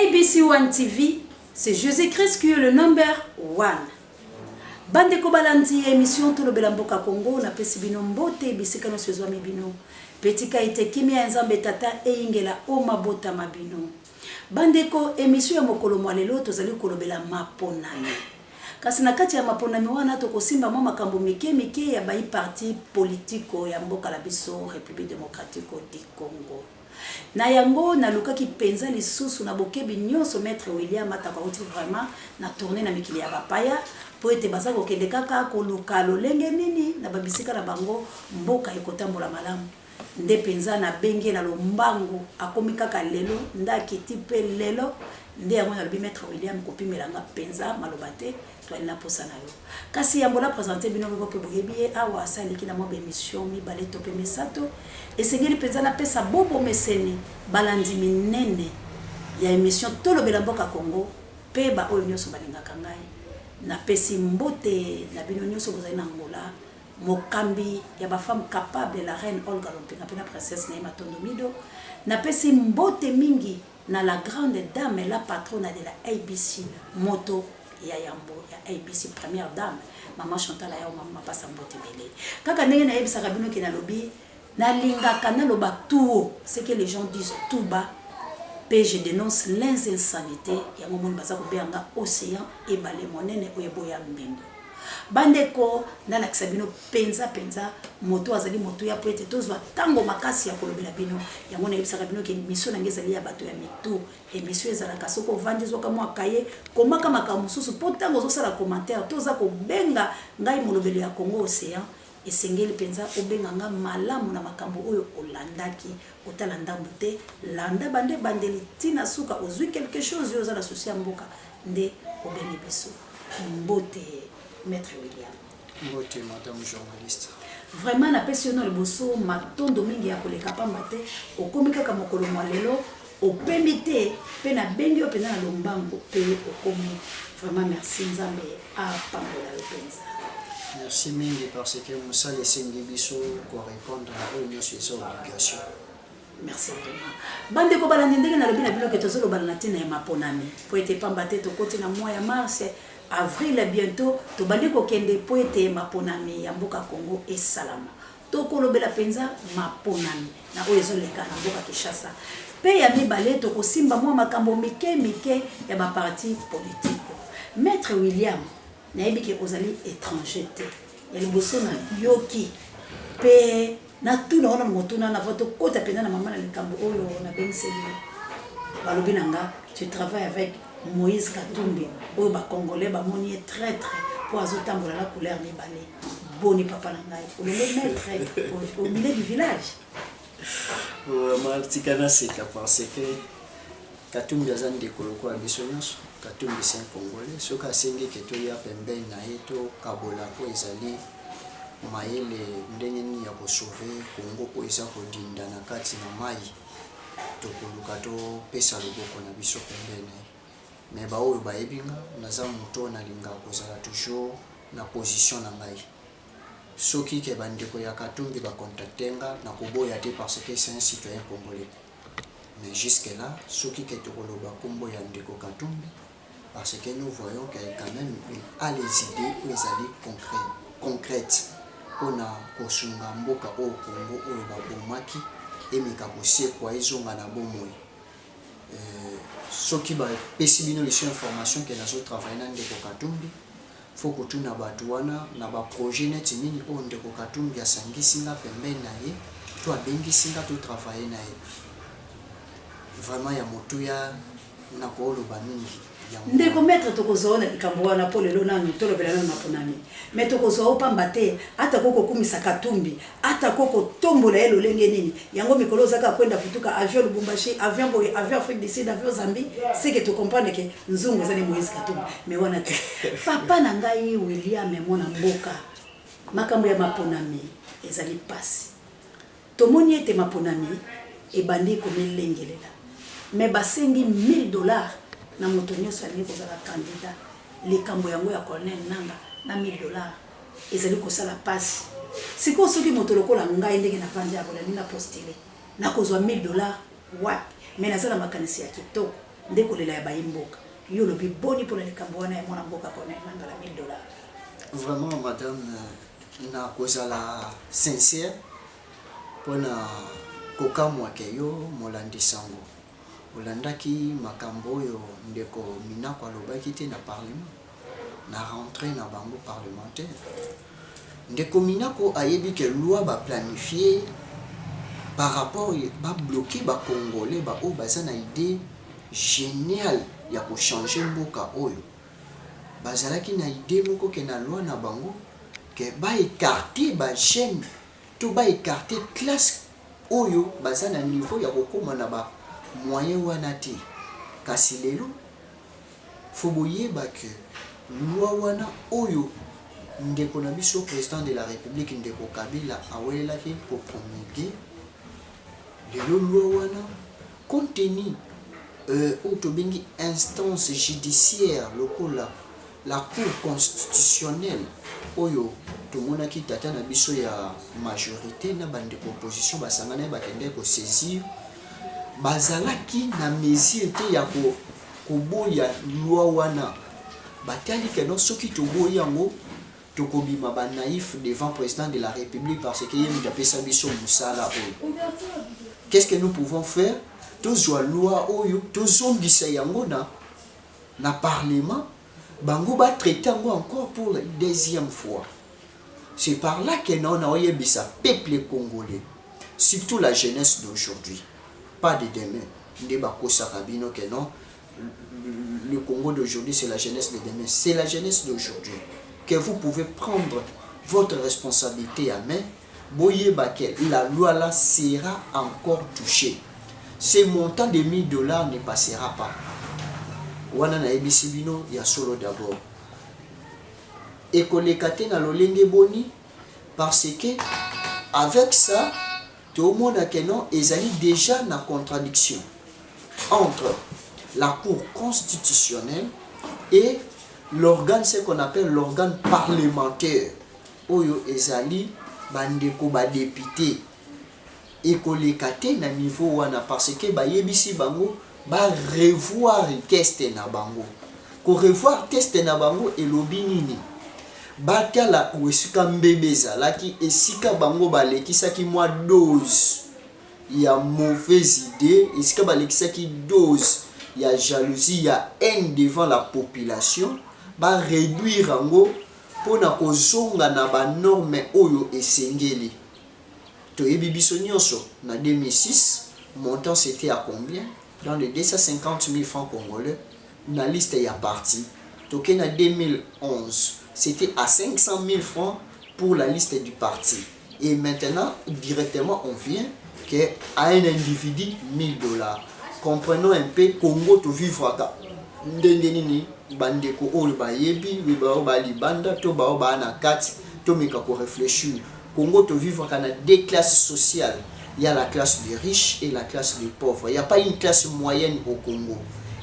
ABC One TV, c'est Jésus-Christ qui est le number one. Bande Kobalandi, émission tout le Belamboka Congo, na pesi bino mbote, bisika no sezwa mibino. Petika ite kimia nzambe tata e ingela o mabota mabino. Bande ko émission ya mokolo mwalelo tozali kolobela maponami. Kasi na kati ya maponami wana tokosimba mwa makambo mike ya bai parti politiko ya mboka la biso République démocratique du Congo. Na yango na lukaki penza lisusu na bokebi nyonso maître William atakauti vraiment na tourner na mikili ya bapaya po ete baza kokende kaka koluka lolenge nini na babisika na bango mboka ekotambola malamu nde penza na benge na lombangu akomi kaka lelo ndakiti pe lelo nde yango na lobi maître William kopimelanga penza malobate to na posa na yo kasi yambola présenter bino bo pe boyebi awa asaliki na mwa émission mi balé topé misato esengeli penza na pesa bobo meseni balandi minene ya émission tolo belamboka Congo pe ba oyo nyonso balingaka ngai na pesi mbote na bino nyonso bozali na Angola mokambi ya ba femme capable la reine Olga Lompenga pe na princesse Naima Tondomido na pesi mbote mingi na la grande dame la patronne de la ABC moto ya yambo ya ABC première dame maman Chantal ya maman pasa mbote belé kaka ndenge na yebisa kabino ki na lobi na lingaka na loba tout ce que les gens disent tout bas pe je dénonce l'insanité ya ngomoni baza ko beanga océan et balé monene oyeboya mbendo bandeko na lakisa bino penza moto azali moto ya poete tozwa tango makasi ya kolobela bino yango na yebisaka bino ke mission na ngezali ya bato ya mitu émission ezalaka soko vandi zoka mwa kaye komaka makamu susu po tango zosala commentaire toza ko benga ngai molobeli ya Congo océan esengeli penza obenga nga malamu na makambo oyo olandaki otalanda mbute landa bandeli tina suka ozwi quelque chose yo za la souci mboka nde obengi biso mbote maître William. Mbote madame journaliste. Vraiment na pesi ono le boso matondo mingi ya koleka pamba te okomi kaka mokolo mwalelo opemite pe na bengi openda na lombango pe okomi vraiment merci nzambe a pambola le penza. Merci mingi parce que Moussa lesengi biso ko répondre à une obligation. Merci vraiment. Bande ko balandi ndenge na lobi na bino ke tozolo balana tina ya maponami po ete pamba te to koti na mois ya mars avril bientôt to bandi ko kende po ete maponami ya mboka Congo et salama to kolobela penza maponami na oyezo leka na mboka Kinshasa pe ya mibale to kosimba mwa makambo mike ya ba parti politique maître William na yebiki ozali étranger te ya liboso na yoki pe na tuna ona motuna na voto kota pena na mama na likambo oyo na benseli balobi nanga tu travailles avec Moïse Katumbi oyo ba congolais ba moni très pour azotambola la couleur mibale boni papa na ngai o le maître au milieu du village maltikana c'est parce que Katumbi azan de koloko biso nyonso Katumbi c'est un congolais soka sengi ke to ya pembeni na yeto kabola ko ezali mayele ndenge ni ya ko sauver Congo ko isa ko dinda na kati na mai to koluka to pesa loboko na biso pembeni mais ba oyo ba yebinga naza muto na linga kozala toujours na position na ngai soki ke bandeko ya Katumbi ba contactenga na koboya te parce que c'est un citoyen congolais mais jusque là soki ke to koloba kombo ya ndeko Katumbi parce que nous voyons qu'il y a quand même les idées où ezali concrètes on a kosunga mboka o Congo o ba bomaki et mikabosie kwa izonga na bomoi soki ba pesi bino les informations que nazo travailler na ndeko Katumbi faut que tuna batu wana na ba projet net nini o ndeko Katumbi asangisi nga pembeni na ye to abengisi nga to travailler na ye vraiment ya moto ya na ko lo baningi ndeko maître tokozona likambo wana po lelo nanu tolobela na maponami mais tokozwa opamba te ata koko kumisa Katumbi ata koko tombola elo lenge nini yango mikolo zaka kwenda futuka avion Lubumbashi avion boy avion Afrique du Sud avion Zambie c'est que tu comprends que nzungu zali Moïse Katumbi mais wana te papa na ngai William mona mboka makambo ya maponami ezali pasi tomoni ete maponami e bandi ko milengelela mais basengi $1000 na moto nyonso ali kozala candidat likambo yango ya colonel nanga na $1000 ezali kosala pasi siko soki moto lokola ngai ndenge na vanja ya kolani na postile na kozwa $1000 wapi mais nazala makanisi ya kitoko ndeko lela ya bayimboka yo lobi boni pour les cambouana et mon mboka connaît mandala $1000. Vraiment madame na kozala sincère pona kokamwa ke yo molandi sango olandaki makambo oyo ndeko Minako alobaki te na parlement na rentrée na bango parlementaire ndeko Minako ayebi ke loi ba planifier par rapport ba bloquer ba congolais ba o baza na idée géniale ya ko changer mboka oyo bazalaki na idée moko ke na loi na bango que ba écarter ba jeune to ba écarter classe oyo baza na niveau ya kokoma na ba moyen wana te kasi lelo fo boyeba que loi wana oyo ndeko na biso président de la république ndeko Kabila awelaki pour promulguer lelo loi wana compte tenu autobengi instance judiciaire lokola la cour constitutionnelle oyo tomonaki tata na biso ya majorité na bande opposition basangana bakende ko saisir bazalaki na mesure te ya koboya loi wana batali ke non soki toboya yango tokobima ba naïf devant président de la république parce que yemi tapesa biso musala oyo. Qu'est-ce que nous pouvons faire? Tozwa loi oyo tozombisa yango na parlement bango ba traiter yango encore pour la deuxième fois. C'est par là que nous avons le peuple congolais, surtout la jeunesse d'aujourd'hui, pas de demain. Le Congo d'aujourd'hui, c'est la jeunesse de demain, c'est la jeunesse d'aujourd'hui. Que vous pouvez prendre votre responsabilité à main, la loi là sera encore touchée. Ce montant de $1000 ne passera pas. Wana na ebisibino ya solo d'abord. Ekolekate na lolenge boni parce que avec ça tout le monde a que non ezali déjà na contradiction entre la cour constitutionnelle et l'organe ce qu'on appelle l'organe parlementaire oyo ezali bandeko ba député ekolekate na niveau wana parce que ba yebisi bango ba revoir test na bango ko revoir test na bango elobi nini batala wesika mbebe ezalaki esika bango balekisaki mwa dose ya mauvaise idée esika balekisaki dose ya jalousie ya haine devant la population ba réduire yango pona kozonga na ba norme oyo esengeli toyebi biso nyonso na 2006 montant c'était à combien dans les 250 000 francs congolais na liste ya parti toke na 2011 c'était à 500 000 francs pour la liste du parti. Et maintenant, directement, on vient qu'à un individu, $1000. Comprenons un peu, Congo, tu vivre à Ndendenini, Bandeko, Olba Yebi, Wibaoba Libanda, Tobaoba Anakat, Tomeka pour réfléchir. Congo, tu vivre à deux classes sociales. Il y a la classe des riches et la classe des pauvres. Il n'y a pas une classe moyenne au Congo.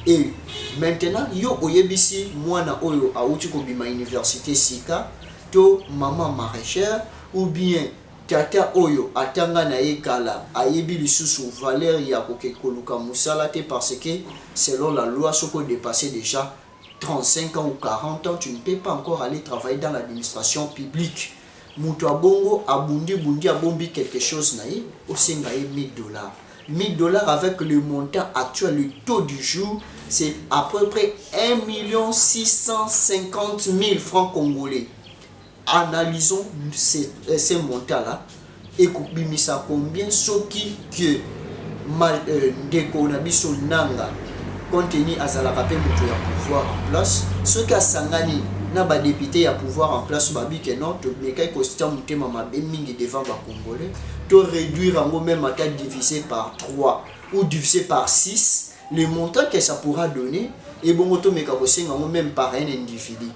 Et maintenant, yo oyebisi mwana oyo auti ko bima université sika to maman maraîchère ou bien tata oyo atanga na ekala ayebi lisusu valeur ya kokekoluka musala te parce que selon la loi soko dépasser déjà 35 ans ou 40 ans tu ne peux pas encore aller travailler dans l'administration publique. Muto abongo abundi abombi quelque chose na ye osenga ye $1000. $1000 avec le montant actuel, le taux du jour, c'est à peu près 1 650 000 francs congolais. Analysons ces montants-là et ça combien ceux qui ndeko na biso nanga compte tenu azalaka pe mutu ya pouvoir en place ceux qui a sangani na ba député à pouvoir en place babi que non to mekai constant mutema mabe mingi devant ba congolais to réduire en même à divisé par 3 ou divisé par 6 le montant que ça pourra donner et bon to meka kosenga même par un individu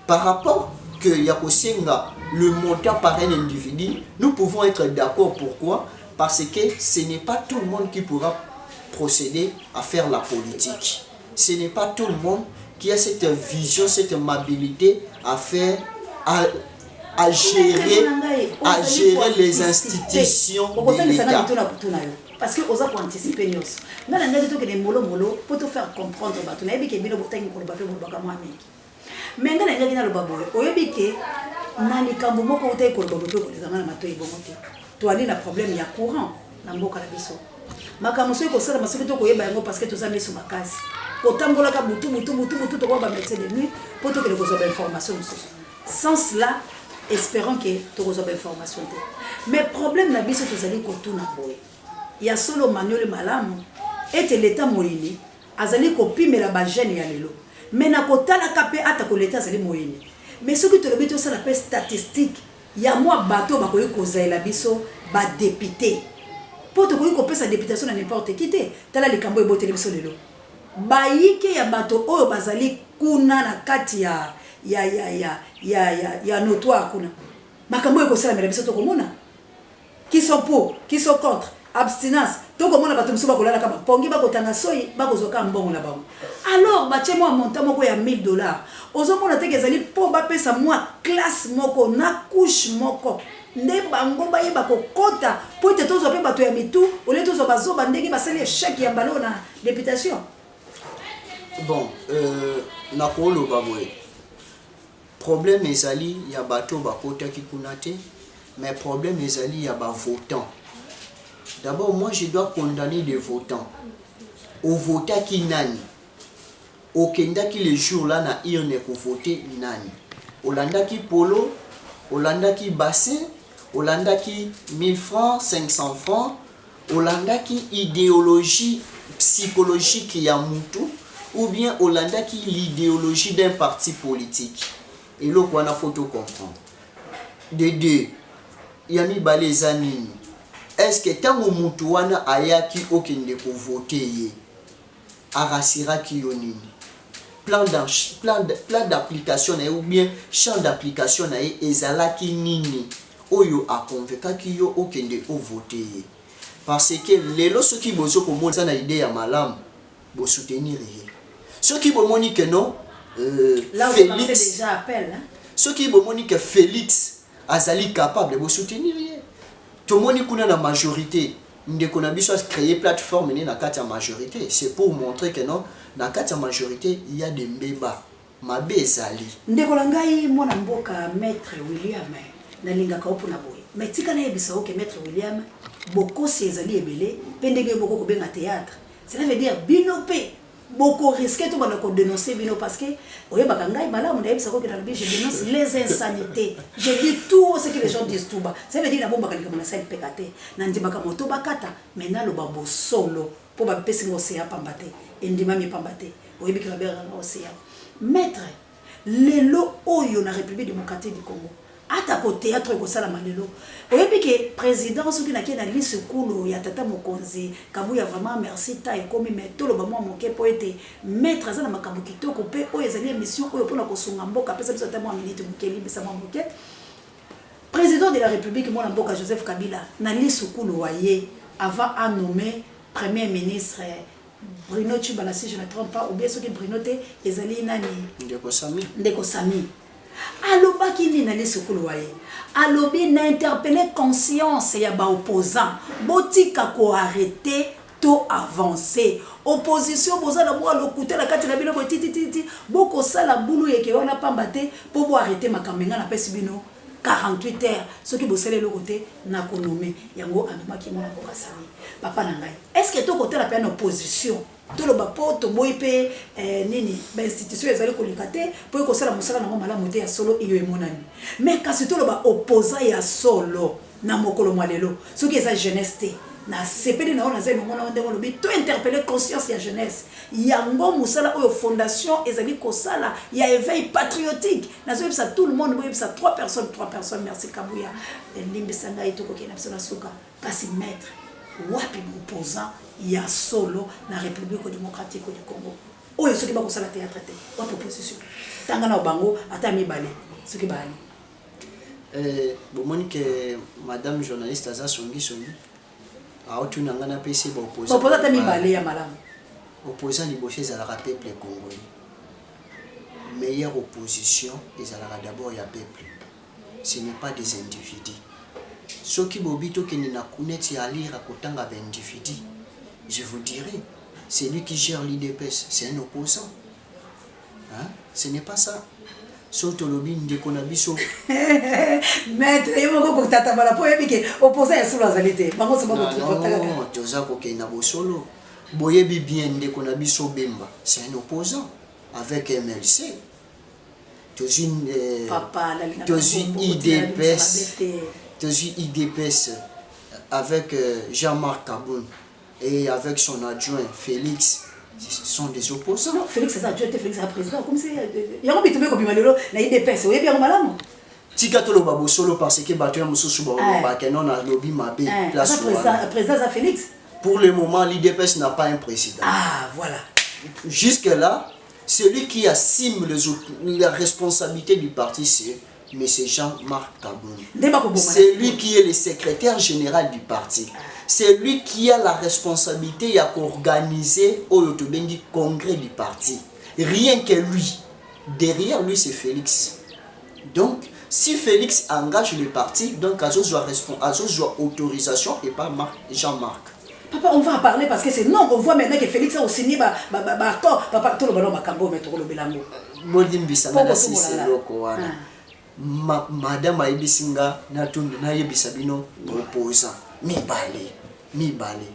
par rapport que yakosenga le montant par un individu nous pouvons être d'accord. Pourquoi? Parce que ce n'est pas tout le monde qui pourra procéder à faire la politique. Ce n'est pas tout le monde qui a cette vision, cette mobilité à faire, à gérer les institutions de l'État. parce que osa pour anticiper nyos nga na ngaki to ke molo molo pour te faire comprendre bato na yebi ke bino botangi ko ba pe mo baka moi mingi mais nga na ngaki na lo baboye oyebi ke na likambo moko utai ko ba pe ko lezanga na mato ebongo te to ali na problème ya courant na mboka na biso makambo so ko sala masiki to ko yeba yango parce que to za meso makasi kotambola ka butu to ko ba médecin de nuit pour to ke ko zo ba information sans cela espérons que tu reçois l'information. Mais problème na biso tozali kotuna boye. Ya solo manuel malamu ete l'état moyini azali kopimela ba jeune ya lelo. Mais na kotala kape ata ko l'état azali moyini. Mais ce que tu lobi to ça la statistique ya moi bateau ba koyi kozaela biso ba député. Po to koyi kopesa députation na n'importe qui te. Tala likambo eboteli biso lelo. Ba yike ya bato oyo bazali kuna na kati ya notoire kuna makambo eko sala mela biso to komona qui sont pour qui sont contre abstinence to komona bato musuba kolala ka pongi bakotanga soyi bakozoka mbongo na bango alors batie moi montant moko ya $1000 ozomona te kezali po bapesa moi classe moko na couche moko nde bango bayeba kokota po ete tozwa pe bato ya mitu ole tozwa bazoba ndenge basali échec ya mbalo na députation. Bon na koloba boye problème ezali ya bato bakota ki kunate mais problème ezali ya ba votant. D'abord moi je dois condamner les votants. Au vota ki nani okenda ki le jour là na urne ko voter nani olanda ki polo olanda ki bassin olanda ki 1000 francs 500 francs olanda ki idéologie psychologique ya mutu ou bien olanda ki l'idéologie d'un parti politique. Et là, on a photo comprendre. De deux, yami balezani. Est-ce que tant que mutuana ayaki okende ko voter arasira ki yonini? Plan d'application ou bien champ d'application na ezalaki nini oyo a convaincre ki yo okende ko voter. Parce que lelo ceux qui bozo ko mona na idée ya malam bo soutenir. Ceux qui bo moni que non là où Félix déjà appelle hein? Ceux qui bomoni que Félix azali capable de soutenir tout le monde kuna na majorité ndeko na biso créer plateforme ni na kati ya majorité c'est pour montrer que non na kati ya majorité il y a des mbeba mabe ezali ndeko la ngai mwana mboka maître William na linga ka opona boye mais tika na yebisa que maître William bokosi ezali ebele pendenge boko ko benga théâtre cela veut dire binopé beaucoup risqué tout bana ko dénoncer bino parce que oye bakangai malamu na yebisa ko ke na je dénonce les insanités je dis tout ce que les gens disent tout bas ça veut dire na bomba kalika na sel pekate na ndima ka moto bakata maintenant lo babo solo po ba pesi ngo se apambate ndima mi pambate oye bikira bera ngo se maître lelo oyo na République démocratique du Congo ata ko théâtre ko sala malelo oyebi ke président soki na ki na liste kulu ya tata mokonzi kabuya vraiment merci ta ekomi mais tolo ba mo moke po ete maître azana makambo kitoko pe oyo ezali émission oyo pona ko sunga mboka pesa biso ta mo minute mokeli bisa mo moke président de la République mona mboka Joseph Kabila na liste kulu waye avant à nommer premier ministre Bruno Tshibala si je ne trompe pas ou bien soki Bruno te ezali nani Ndeko Sami alobaki ni na lesukulu waye alobi na interpeller conscience ya ba opposant botika ko arrêter to avancer opposition bozala bo lokuta la kati na bino titi boko sala bulu yeke wana pamba te po bo arrêter makamenga na pesi bino 48 heures ce qui bossele le côté na konomé yango andomaki mona ko kasami papa na ngai est-ce que to côté la peine opposition to lo bapo to boy pe nini ba institution ezali ko likate po ko sala mosala na mala mote ya solo iyo emonani mais kasi to lo ba opposant ya solo na mokolo mwalelo ce qui est jeunesse te na sepeli na ona zai mona ndemo lobi to interpeller conscience ya jeunesse yango musala oyo fondation ezali ko sala ya éveil patriotique na zo ça tout le monde boye ça trois personnes merci Kabuya limbisanga itoko kena bisona suka kasi maître wapi opposant ya solo na République démocratique du Congo oyo soki ba ko sala théâtre te wapi opposition tanga na bango ata mibale soki bali bomoni que madame journaliste aza songi aotuna ngana pesi ba opposant ata mibale ya malamu opposant liboso ezalaka peuple congolais meilleure opposition ezalaka d'abord ya peuple ce n'est pas des individus Ce qui bobito qui n'a connaît à lire à kotanga d'individu, je vous dirais, c'est lui qui gère l'IDPS, c'est un opposant. Hein? Ce n'est pas ça. Surtout le bin de Konabiso. Maître, il y a beaucoup de tata pour que opposant est sous la zalité. Maman, c'est pas votre non, tu as dit que solo. Boyebi bien de Konabiso Bemba, c'est un opposant avec MLC. Tu as IDPS. Tu as IDPS avec Jean-Marc Kaboun et avec son adjoint Félix. Ce sont des opposants. Non, Félix, c'est adjoint, Félix, c'est président. Comme c'est. Il y a un peu de comme Malolo, il y a des personnes. Il y a bien malade. Tikatolo Babo solo parce que Batoya Moussou Baba Kenon a lobby Mabé. Président à Félix. Pour le moment, l'IDPS n'a pas un président. Ah, voilà. Jusque-là, celui qui assume la responsabilité du parti, c'est M. Jean-Marc Kaboun. C'est lui qui est le secrétaire général du parti. C'est lui qui a la responsabilité d'organiser le congrès du parti. Rien que lui. Derrière lui, c'est Félix. Donc, si Félix engage le parti, donc Azozo a autorisation et pas Jean-Marc. Papa, on va en parler parce que c'est non, on voit maintenant que Félix a signé accord. Papa, tout le ballon Makambo, mais tout le bélango. Madame Aïbisinga, Naïbisabino, opposant. Mibale.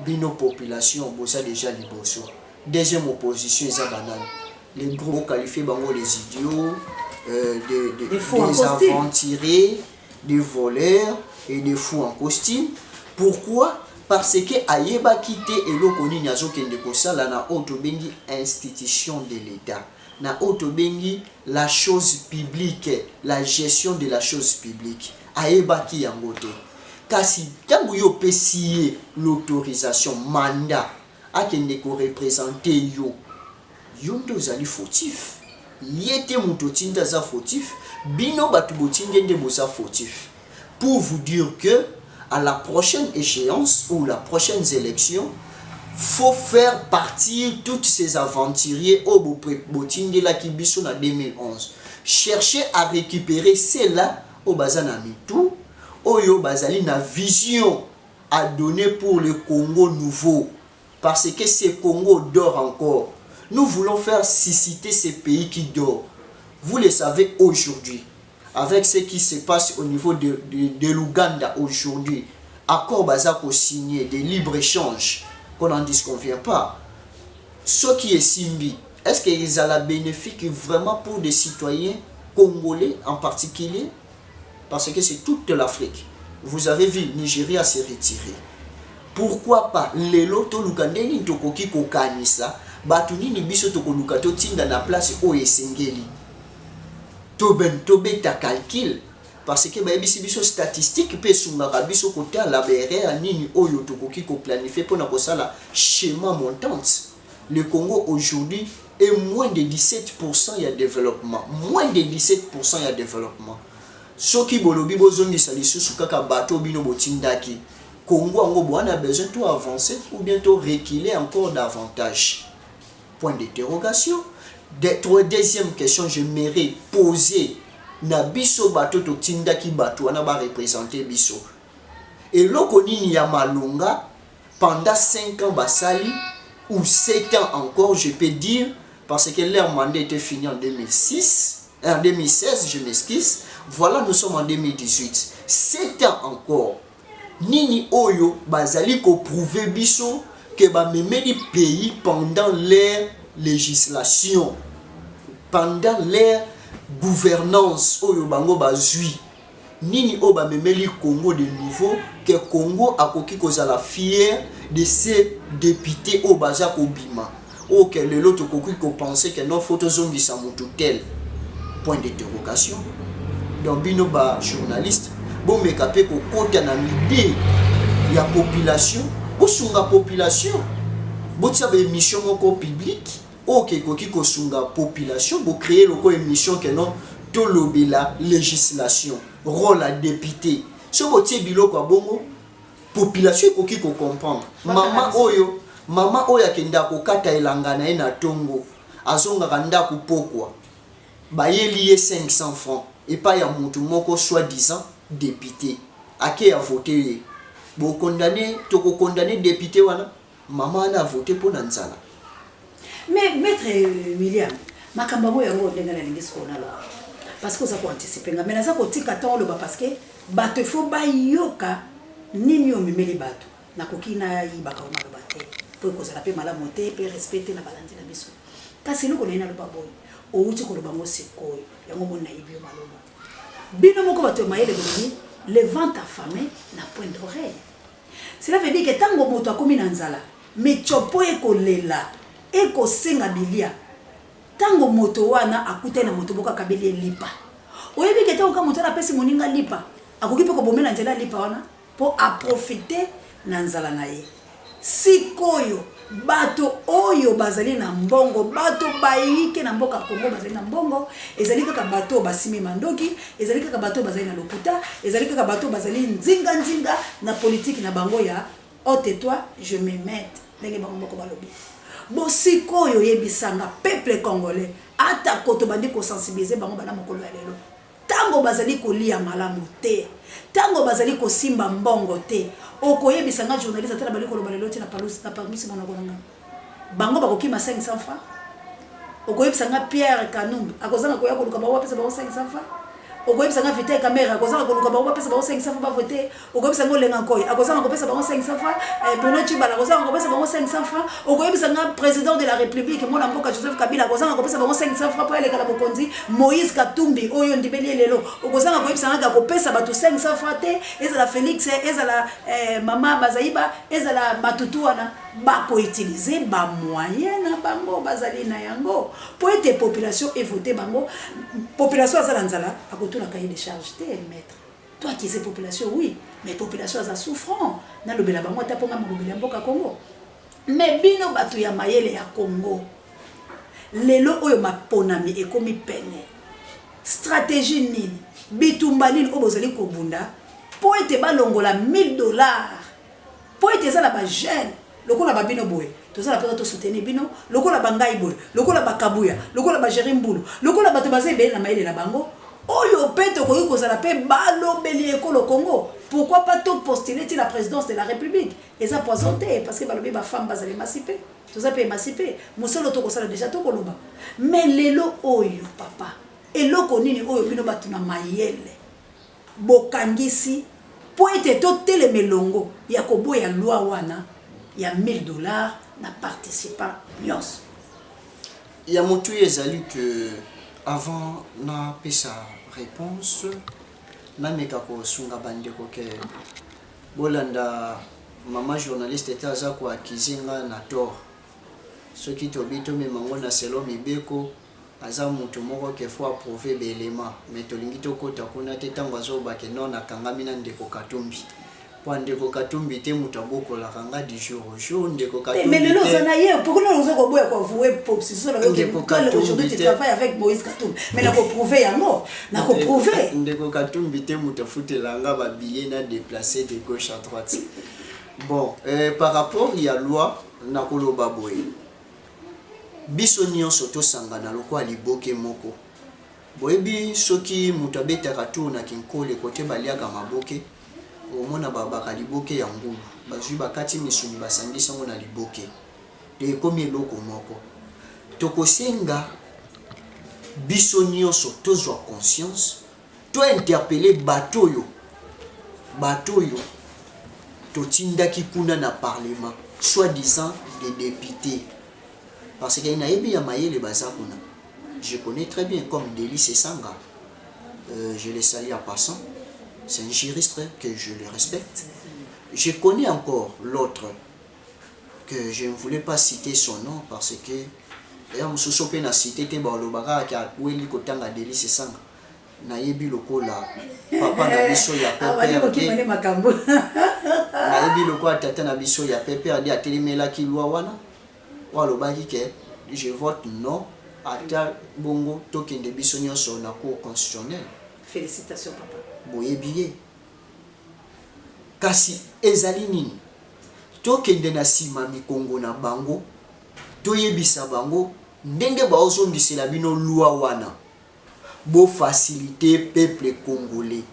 Bino population, bossa déjà liboso. Deuxième opposition, ils banane. Les groupes qualifiés les idiots, des aventuriers, des voleurs et des fous en costume. Pourquoi? Parce que Ayeba quitté et l'okoni nyazo kende kosala na autobengi institution de l'État. Na autobengi la chose publique, la gestion de la chose publique. Ayeba ki yangote. Kasi tango yo pesiye l'autorisation mandat a kende ko représenter yo. Yondo zali fautif. Yete mutotinda za fautif. Bino batu botinde boza fautif. Pour vous dire que à la prochaine échéance ou la prochaine élection, faut faire partir tous ces aventuriers au Botinde la Kibiso en 2011. Chercher à récupérer ceux-là au Bazana Mitou, au Bazali na vision à donner pour le Congo nouveau. Parce que ce Congo dort encore. Nous voulons faire susciter ces pays qui dorment. Vous le savez aujourd'hui. Avec ce qui se passe au niveau de l'Ouganda aujourd'hui, accord Bazako signé de libre-échange, qu'on n'en disconvient pas. Ce qui est Simbi, est-ce qu'ils ont la bénéfique vraiment pour des citoyens congolais en particulier? Parce que c'est toute l'Afrique. Vous avez vu, Nigeria s'est retiré. Pourquoi pas les loto lukandeni tokoki kokanisa, batunini biso tokoluka totinda na place o esengeli. Tobe ta calcul parce que baebisi biso statistique pe sungaka biso côté la BRR nini oyo tokoki ko planifier pour na kosala schéma montante. Le Congo aujourd'hui est moins de 17% il y a développement, moins de 17% il y a développement. Soki bolobi bozongi salisusu kaka bato bino botindaki. Congo on a besoin de avancer ou bientôt reculer encore davantage. Point d'interrogation. Deuxième question, j'aimerais poser na biso bato to tindaki bato wana ba représenter biso. Et l'okonini ya malunga pendant 5 ans basali ou 7 ans encore, je peux dire, parce que leur mandat était fini en 2016, je m'excuse. Voilà, nous sommes en 2018. 7 ans encore. Nini oyo bazali ko prouver biso que ba memeli pays pendant leur législation, pendant leur gouvernance oyo bango bazui. Nini oba memeli Congo de nouveau que Congo akoki kozala fier de ces députés au baza kobima. O que le lot okoki ko penser que nos photos zongi sa mututel. Point d'interrogation. Donc bino ba journaliste bon me kapé ko kota na l'idée ya population, bo sunga population. Bo tia ba émission moko publique, o ke koki ko sunga population, bo créer loko émission que non to lobela législation, rôle à député. So bo tie biloko bongo population koki ko comprendre. Mama oyo akenda ko kata elanga na ena tongo, azonga kanda ku pokwa. Ba yeli 500 francs et pas ya mutu moko soi-disant député. ake a voté bo condamné to ko condamné député wana maman a voté pour nanzala. Mais maître William makambo yango ndenga na lingi sona la parce que ça ko anticiper nga mais na ça ko tika tant le ba parce que bato fo ba yoka nini o memeli bato na kokina yiba ka ma ba te pour ko ça pe mala monter pe respecter na balandi na biso kasi loko na lo ba boy o uti ko lo bango sikoyo yango mona yibio maloma bino moko bato mayele boni le ventre affamé na point d'oreille. Cela veut dire que tango moto akomi na nzala mais chopo ekolela ekosenga bilia tango moto wana akute na moto boka kabeli lipa oyebi ke tango ka moto na pesi moninga lipa akoki pe ko bomela nzela lipa wana pour a profiter na nzala na ye sikoyo bato oyo bazali na mbongo bato bayike na mboka Kongo bazali na mbongo ezali kaka bato basimi mandoki ezali kaka bato bazali na lokuta ezali kaka bato bazali nzinga na politique na bango ya oh tais-toi je me mette ndenge bango moko balobi bo sikoyo yebisanga peuple congolais ata koto bandi ko sensibiliser bango bana mokolo ya lelo tango bazali kolia malamu te tango bazali ko simba mbongo te okoyebisanga journaliste atala bali koloba lelo tina palusi na palusi mona konanga bango bakokima 500 francs okoyebisanga Pierre Kanumba akozanga koya koluka ba wapesa ba 500 francs okoyebisanga Vite Camera akozanga koluka ba wapesa ba 500 francs ba voter okoyebisanga Lenga Koy akozanga kopesa ba 500 francs Bruno Chibala akozanga kopesa ba 500 francs okoyebisanga président de la République mona mboka Joseph Kabila akozanga kopesa ba 500 francs pour elekala bokonzi Moïse Katumbi oyo ndibeli lelo okozanga koyebisanga kopesa bato 500 francs te ezala Félix ezala mama Bazaiba ezala batutu wana ba ko utiliser ba moyen na bango bazali na yango pour être population et voter bango population azala nzala akoto na cahier de charge te maître toi qui es population oui mais population za souffrant na lobela bango ta ponga mobile mboka Congo mais bino bato ya mayele ya Congo lelo oyo maponami ekomi pene stratégie nini bitumba nini obozali kobunda pour être balongola $1000 pour être ça la ba jeune lokola babino boy tozala peka to soutenir bino lokola bangai boy lokola bakabuya lokola ba Jerimbulu lokola bato bazebe na mayele na bango oyo peto ko kozala pe balobeli ekolo Congo pourquoi pas tout postuler la présidence de la République et ça poisonté parce que balobi ba femme bazali émancipé toza pe émancipé musolo to kosala déjà to koloba mais lelo oyo papa eloko nini oyo bino batu na mayele bokangisi po ete to tele melongo ya koboya loi wana ya $1000 na participant nyos ya motu ezali que avant na pesa réponse na meka ko sunga bandeko ke bolanda mama journaliste eta za ko akizinga na tort ce qui to bito me mango na selo mibeko aza mutu moko ke faut approuver be élément mais to lingi to kota kuna te tango zo ba ke non akangami na ndeko Katumbi ndeko Katumbi te mutaboko la kanga du jour au jour ndeko Katumbi mais lelo ça na ye pourquoi nous zo boya ko vouer pop si ça aujourd'hui tu travailles avec Moïse Katumbi mais na ko prouver yango na ko prouver ndeko Katumbi te mutafutela nga ba billet na déplacer de gauche à droite bon par rapport il y a loi na koloba boye biso nyonso to sangana lokwa liboke moko boyebi soki mutabeta katu na kinkole kote baliaka maboke omona babaka liboke ya ngulu bazwi bakati misuni basangisa ngo na liboke de komi eloko moko tokosenga biso nyonso tozwa conscience to interpeller bato yo totindaki kuna na parlement soi-disant des députés parce que nayebi ya mayele bazakuna je connais très bien comme Délice Sanga je le salue en passant. C'est un juriste que je le respecte. Je connais encore l'autre que je ne voulais pas citer son nom parce que d'ailleurs je na cité te ba lobaka ka weli kotanga Délice Sanga na yebi lokola papa na biso ya pepe na yebi lokola tata na biso ya pepe adi atelemela ki loi wana walobaki ke je vote non ata bongo tokende biso nyonso na cour constitutionnelle. Félicitations papa. Boyebiye kasi ezali nini tokende na sima mikongo na bango toyebisa bango ndenge baozongisela bino loi wana bo faciliter peuple congolais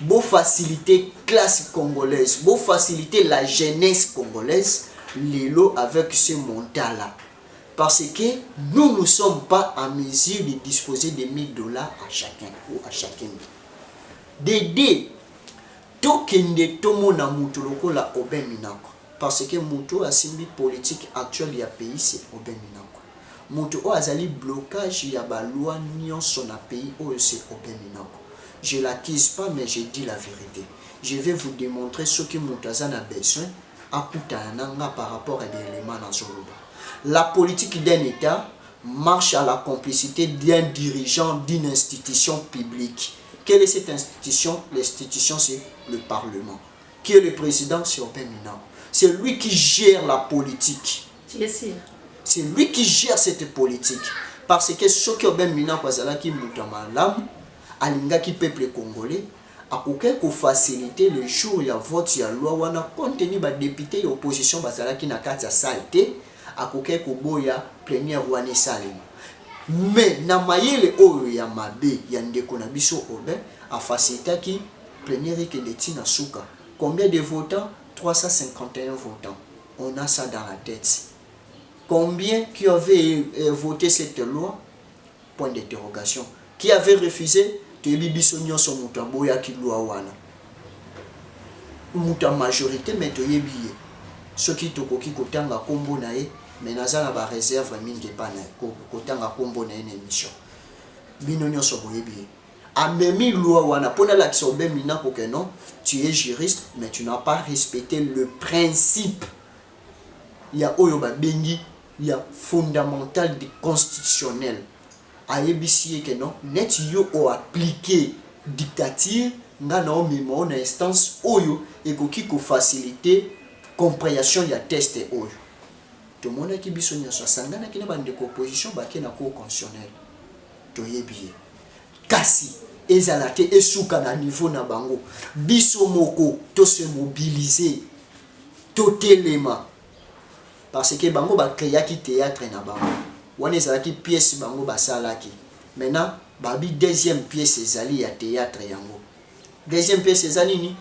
beau faciliter classe congolaise, beau faciliter la jeunesse congolaise, lelo avec ce montant-là. Parce que nous ne sommes pas en mesure de disposer de 1000 $ à chacun ou à chacune. D'aider, tokende tomona mutu lokola Aubin Minaku. Parce que mutu a simbi politique actuelle ya pays c'est Aubin Minaku. Mutu o azali blocage ya ba loi nyonso na pays o c'est Aubin Minaku. Je l'accuse pas mais je dis la vérité. Je vais vous démontrer ce que mutu a besoin à Koutananga par rapport à des éléments dans Zoloba. La politique d'un État marche à la complicité d'un dirigeant d'une institution publique. Quelle est cette institution? L'institution, c'est le Parlement. Qui est le président? C'est Aubin Minaku. C'est lui qui gère la politique. C'est lui qui gère cette politique. Parce que ce que Aubin Minaku a qui moutamalam, alinga qui peuple congolais, a pour faciliter le jour il y a vote il y a loi wana compte tenu ba député et opposition basala qui na kati ya salte a koboya première wana salema. Mais na mayele oyo ya mabe ya ndeko na biso Aubin a facilité qui première que letina souka. Combien de votants? 351 votants. On a ça dans la tête. Combien qui avaient voté cette loi? Point d'interrogation. Qui avait refusé? Tebi biso nyonso muta boya ki loi wana. Muta majorité mais toyebi. Ce qui tokoki kotanga kombo na e mais nazala ba réserve mingi pa na kotanga kombo na une émission. Bino nyonso boyebi. Amemi loi wana pona la Aubin Minaku que non, tu es juriste mais tu n'as pas respecté le principe. Il y a oyo ba bengi, il y a fondamental du constitutionnel. Ayebisie que non, net yo o appliqué dictature, nga na o memo na instance oyo ekoki ko faciliter compréhension ya test oyo. To mona ki biso nyonso sangana ki na bande ko opposition ba ke na cour constitutionnel. To yebiye. Kasi ezala te esuka na niveau na bango. Biso moko to se mobiliser to telema parce que bango ba créer ki théâtre na bango. Wana ezalaki pièce bango basalaki. Maintenant babi deuxième pièce ezali ya théâtre yango. Deuxième pièce ezali ni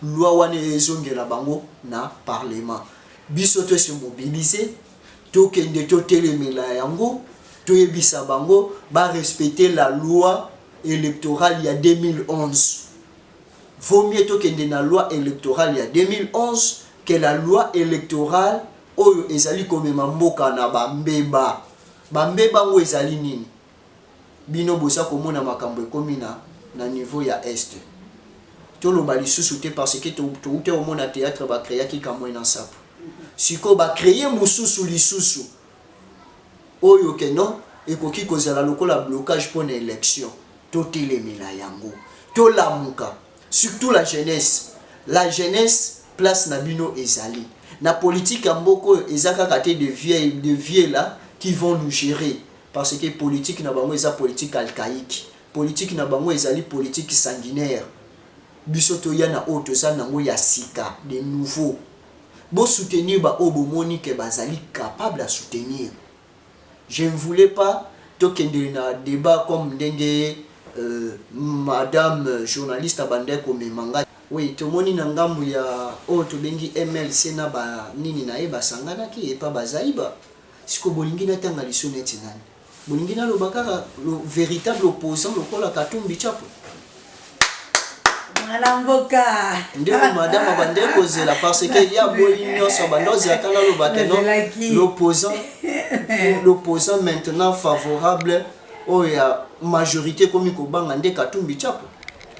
loi wana ezongela bango na parlement. Biso to se mobiliser to kende to telemela yango to yebisa bango ba respecter la loi électorale il y a 2011. Vaut mieux to kende na loi électorale il y a 2011 que la loi électorale oyo ezali komema mboka na bambeba. Bambeba ngo ezali nini? Bino bosa komona makambo ekomi na niveau ya est. Toloba lisusu te parce que to ute omona théâtre ba créer ki kamwe na sapo. Siko ba créer mususu lisusu. Oyo ke non ekoki kozala lokola blocage pour une élection. To telemela yango. To lamuka. Surtout la jeunesse. La jeunesse place na bino ezali. Na politique ya mboko ezaka kate de vieux là qui vont nous gérer parce que politique na bango eza politique alcaïque, politique na bango ezali politique sanguinaire. Biso to yana auto za nango ya sika de nouveau. Bo soutenir ba obo moni ke bazali capable à soutenir. Je ne voulais pas to kende na débat comme ndenge madame journaliste abande ko memanga. Oui, to moni na ngambu ya auto bengi MLC na ba nini na e basangana ki e pa bazaiba. Siko bolingi na tanga liso neti nani. Bolingi na lobaka le véritable opposant lokola Katumbi Chapo. Malamboka. Ndio madame abande kozela parce que il y a bolingo so bandozi akala lobaka non l'opposant maintenant favorable au ya majorité comme ko banga nde Katumbi Chapo.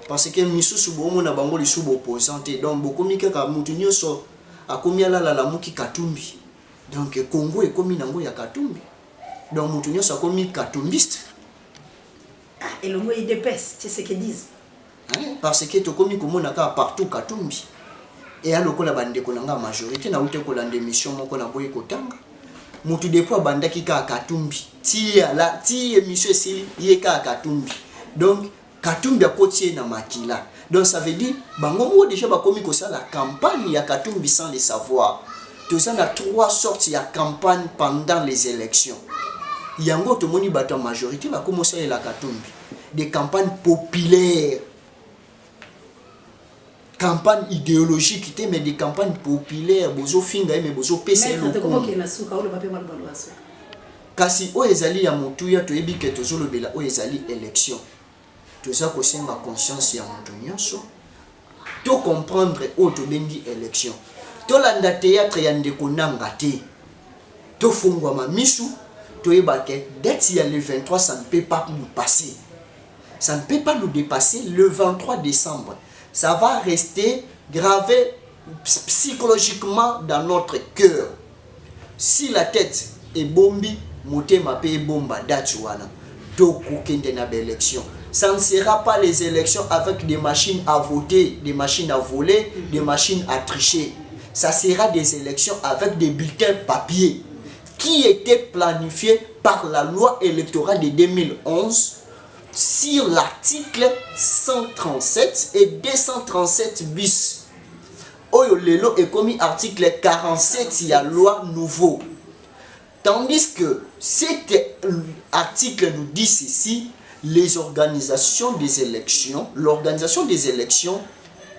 Parce que misusu bomo na bango lisu opposant donc bokomi ka mutu nyoso akomi ala la muki Katumbi. Donc Congo est comme nango ya Katumbi. Donc mutunyo sa comme katumbiste. Ah, et le mot il dépasse, c'est ce qu'ils disent. Parce que to komi komona ka partout Katumbi. Et aloko la bande ko nanga majorité na ute ko lande mission moko na boy kotanga. Mutu depuis bandaki ka Katumbi. Ti émission si yé ka Katumbi. Donc Katumbi a kotie na makila. Donc ça veut dire bango mo déjà ba komi ko ça la campagne ya Katumbi sans le savoir. Tous on a 3 sortes de campagne pendant les élections. Yango to moni bata majorité va commencer la Katumbi. Des campagnes populaires. campagne idéologique mais des campagnes populaires bozo finga mais bozo pese kasi o ezali ya mutuya to ebike tozolo bela o ezali élection toza ko senga conscience ya mutu nyonso to comprendre o to bengi élection to landa théâtre ya ndeko nanga te to fungwa mamisu to ebake date ya le 23 ça ne peut pas nous passer, ça ne peut pas nous dépasser. Le 23 décembre ça va rester gravé psychologiquement dans notre cœur. Si la tête est bombi motema pe bomba date wana to kokende na élection. Ça ne sera pas les élections avec des machines à voter, des machines à voler, des machines à tricher. Ça sera des élections avec des bulletins papier qui étaient planifiés par la loi électorale de 2011 sur l'article 137 et 237 bis. Oyo lelo est commis article 47 il y a loi nouveau. Tandis que cet article nous dit ceci, les organisations des élections, l'organisation des élections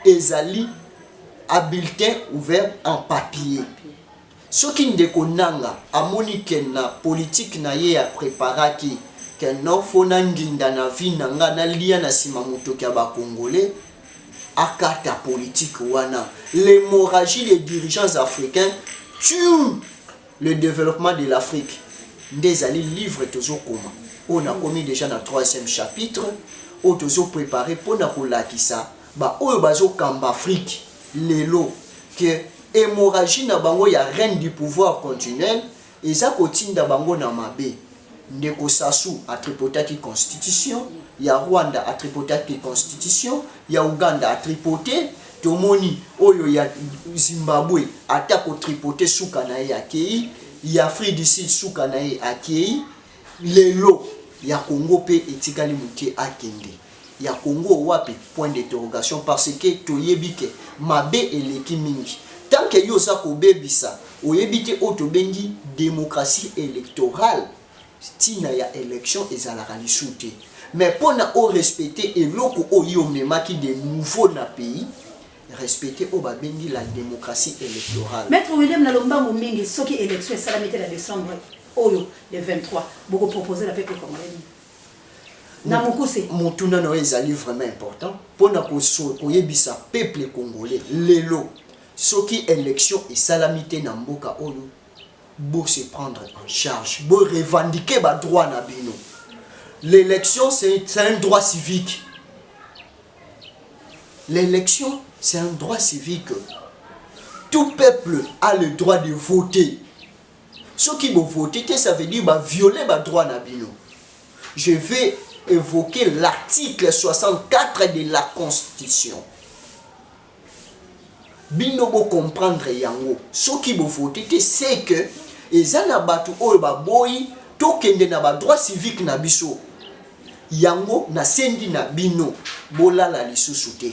ezali à bulletin ouvert en papier. Ce qui ne déconnanga à na politique na ye a préparé qui non fona nginda na vie nanga na lia na sima moto kia ba congolais akata politique wana. L'hémorragie des dirigeants africains tue le développement de l'Afrique. Des alliés livres toujours comment. On a commis déjà dans le 3e chapitre. On a préparé pour ça. Bah, on a kamba Afrique. Lelo que hémorragie na bango ya reine du pouvoir continuel. Et ça continue na bango na mabe. Ndeko Sassou a tripotaki constitution. Ya Rwanda a tripotaki constitution. Ya Uganda a tripoté. Tomoni oyo ya Zimbabwe atako tripoté souka na ye akei. Ya Afrique du Sud souka na ye akei. Lelo ya Congo pe etikali muke akende. Ya Congo wapi point d'interrogation parce que toyebike mabe eleki mingi. Tant que yo za ko bebisa oyebite oto bengi démocratie électorale tina ya élection ezalaka lisuté. Mais pona o respecter eloko oyo memaki de nouveau na pays respecter au babengi la démocratie électorale. Maître William Nalomba Momingi soki élection salamité la décembre oyo le 23 beaucoup proposer la peuple congolais. Na mukuse mutuna no ezali vraiment important pona ko yebisa peuple congolais lelo soki élection et salamité na mboka oyo bo se prendre en charge, bo revendiquer ba droit na bino. L'élection c'est un droit civique. L'élection c'est un droit civique. Tout peuple a le droit de voter. Ceux qui vont voter, ça veut dire violer le droit na bino. Je vais évoquer l'article 64 de la Constitution. Bino bo comprendre yango. Ceux qui vont voter, c'est que ezana batu oyo ba boyi tokende na ba droit civique na biso. Yango na sendi na bino bola la lisusu te.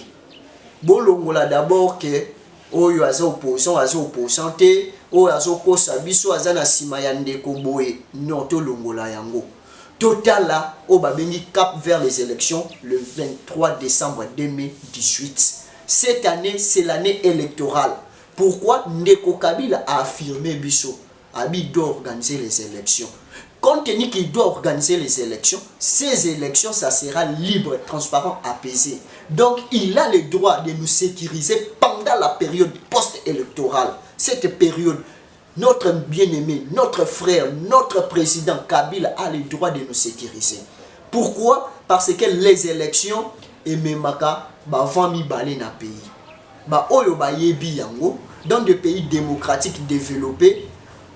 Bolongola d'abord que oyo aza opposant te oyo azokosa biso aza na sima ya ndeko boye non tolongola yango totala o babengi cap vers les élections le 23 décembre 2018. Cette année c'est l'année électorale. Pourquoi Ndeko Kabila a affirmé biso abi doit organiser les élections. Compte tenu qu'il doit organiser les élections, ces élections, ça sera libre, transparent, apaisé. Donc, il a le droit de nous sécuriser pendant la période post-électorale. Cette période, notre bien-aimé, notre frère, notre président Kabila a le droit de nous sécuriser. Pourquoi? Parce que les élections, et memaka, vont mi balé na pays. Oyo ba yebi yango, dans des pays démocratiques développés,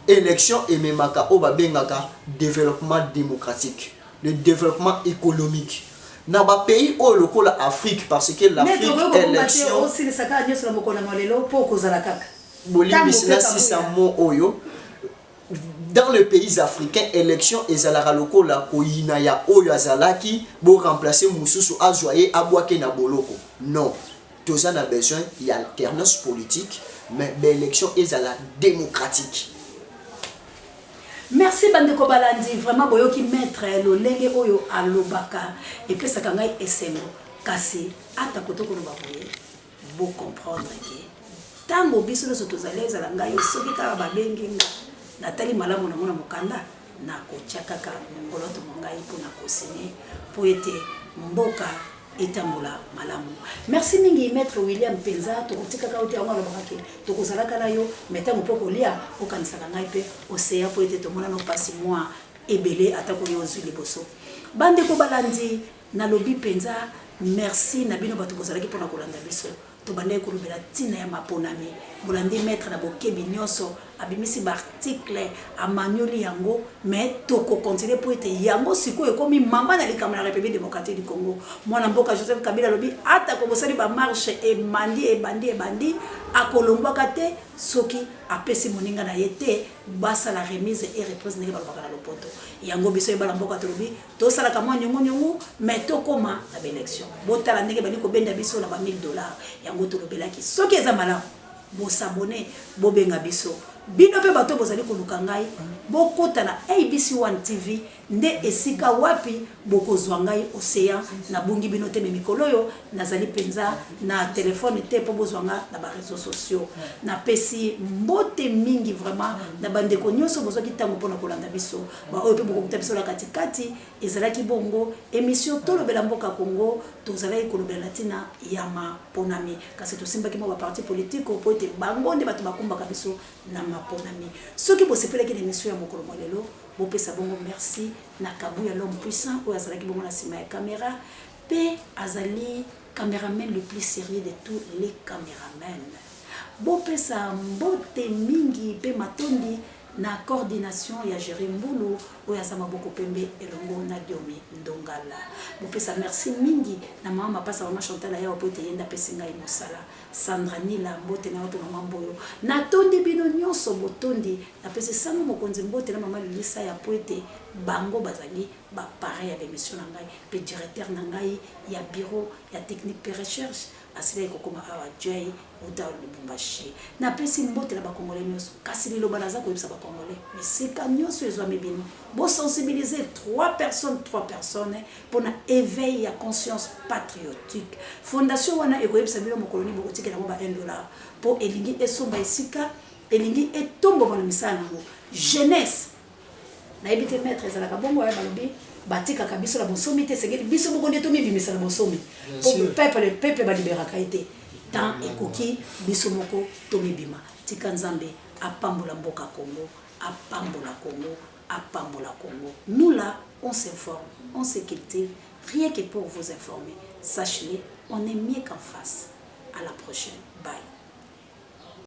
élection et memaka oba bengaka développement démocratique, le développement économique. Na ba pays au local Afrique parce que l'Afrique élection aussi le saka nyo sur mokona malelo pour kozala kaka. Bolimi sinasi samo oyo dans les pays africains élection ezalaka lokola koyina ya oyo azalaki bo remplacer mususu azoyer abwake na boloko. Non. Tous on a besoin d'alternance politique mais l'élection ezala démocratique. Merci Bandeko Balandi, vraiment boyoki maître lolenge oyo alobaka et puis ça kangai esengo kasi ata kotoko no baboye vous comprendre que tango biso no tozaleza la ngai soki kaka babengi nga natali malamu na mona mokanda na kotiaka ka ngolo to mongai pona kosigner po ete mboka etambola malamu. Merci mingi maître William Penza to kotika ka oti angalo bakake to kozalaka na yo metango poko lia okanisaka ngai pe oseya po ete to mona no pasi moi ebele atako yo zuli boso bande ko balandi na lobi Penza. Merci na bino bato kozalaki pona kolanda biso to bande ko lobela tina ya maponami bolandi maître na bokebi nyonso abimisi ba article amanioli yango mais to ko continuer pour ete yango siko ekomi mamba na likambo na République démocratique du Congo mwana mboka Joseph Kabila lobi ata ko bosali ba marche e bandi akolongwaka te soki apesi moninga na yete basa la remise et reprise ndenge balobaka na lopoto yango biso ebala mboka to lobi to sala ka mwa nyongo mais to koma na élection botala ndenge bali ko benda biso na ba $1000 yango to lobelaki soki eza malamu bo s'abonner bo benga biso bino pe bato bozali koluka ngai bokota na ABC1 TV nde esika wapi bokozwa ngai océan na bungi bino te mikolo yo nazali penza na téléphone te po bozwanga na ba réseaux sociaux na pesi mbote mingi vraiment na bandeko nyonso bozwaki tango pona kolanda biso ba oyo pe bokokuta biso la katikati ezalaki bongo émission tolobela mboka Congo tozalaki kolobela tina ya maponami kasi tosimbaki mo ba parti politique po ete bango nde bato bakumbaka biso na maponami soki bosepelaki na émission ya mokolo molelo bopesa bongo merci na Kabuya l'homme puissant ou azalaki bongo na sima ya caméra pe azali caméraman le plus sérieux de tous les caméramans bopesa mbote mingi pe matondi na coordination ya Jerry Mbulu ou yazama boko pembe elongo na Diomi Ndongala bopesa merci mingi na mama pasa mama Chantal ya opote yenda pesinga imosala Sandra Nila mbote na wato mama Mboyo na tondi bino nyonso botondi na pese sango mokonzi mbote na mama Lisa ya poete bango bazali ba pareil ya émission na ngai pe directeur na ngai ya bureau ya technique pe recherche asile kokoma awa Jay uta Lubumbashi na pesi mbote na ba congolais nyonso kasi lilo banaza ko yebisa ba congolais mais c'est ka nyonso ezo mebino bo sensibiliser 3 personnes pour na éveil ya conscience patriotique fondation wana ekoyebisa bino mokoloni bokotike na ba $1 pour elingi esomba esika elingi etombo bana misala ngo jeunesse na ebite maître ezalaka bongo ya balobi batika kabiso la bonsomi te segeli biso bokonde to mibimisa la bonsomi pour le peuple ba liberaka été tant ekoki biso moko to mibima tika nzambe apambola mboka Congo apambola Congo nous là on s'informe on se cultive rien que pour vous informer sachez-le on est mieux qu'en face à la prochaine bye.